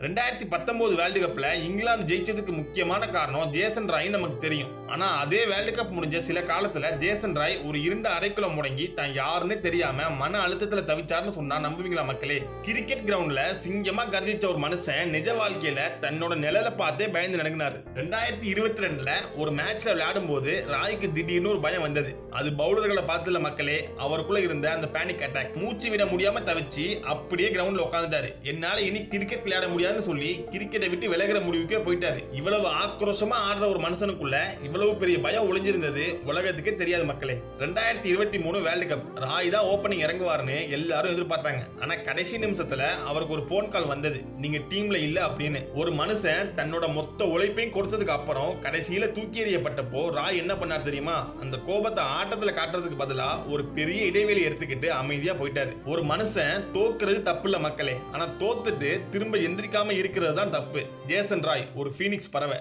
2019 world கப்ல இங்கிலாந்து ஜெயிச்சதுக்கு முக்கியமான காரணம் ஜேசன் ராய் நமக்கு தெரியும். ஆனா அதே வேர்ல்டு கப் முடிஞ்ச சில காலத்துல ஜேசன் ராய் ஒரு இருண்ட அறைக்குள்ள முடங்கி தான் யாருன்னு தெரியாம மன அழுத்தத்துல தவிச்சாருன்னு சொன்னா நம்புவீங்களா மக்களே? கிரிக்கெட் கிரவுண்ட்ல சிங்கமா கர்ஜிச்ச ஒரு மனுஷன் நிஜ வாழ்க்கையில தன்னோட நிழலை பார்த்தே பயந்து நடுங்கினாரு. 2022ல ஒரு மேட்ச்ல விளையாடும் போது ராய்க்கு திடீர்னு ஒரு பயம் வந்தது. அது பவுலர்களை பார்த்துல மக்களே, அவருக்குள்ள இருந்த அந்த பேனிக் அட்டாக். மூச்சு விட முடியாம தவிச்சு அப்படியே கிரவுண்ட்ல உட்காந்துட்டாரு. என்னால இனி கிரிக்கெட் விளையாட முடியாதுன்னு சொல்லி கிரிக்கெட்டை விட்டு விலகிற முடிவுக்கே போயிட்டாரு. இவ்வளவு ஆக்ரோஷமா ஆடுற ஒரு மனுஷனுக்குள்ள இவ்வளவு பெரிய பயம் ஒளிஞ்சிருந்தது உலகத்துக்கே தெரியாது மக்களே. 2023 வேர்ல்டு கப் ராய் தான் ஓபனிங் இறங்குவாருன்னு எல்லாரும் எதிர்பார்த்தாங்க. ஆனா கடைசி நிமிஷத்துல அவருக்கு ஒரு போன் கால் வந்தது, நீங்க டீம்ல இல்ல அப்படின்னு. ஒரு மனுஷன் தன்னோட மொத்த உழைப்பையும் கொடுத்ததுக்கு அப்புறம் கடைசியில தூக்கி எறியப்பட்டப்போ ராய் என்ன பண்ணார் தெரியுமா? அந்த கோபத்தை ஆட்டத்துல காட்டுறதுக்கு பதிலா ஒரு பெரிய இடைவெளி எடுத்துக்கிட்டு அமைதியா போயிட்டாரு. ஒரு மனுஷன் தோக்குறது தப்பு இல்ல மக்களே, ஆனா தோத்துட்டு திரும்ப எந்திரிக்காம இருக்கிறது தான் தப்பு. ஜேசன் ராய் ஒரு ஃபீனிக்ஸ் பறவை.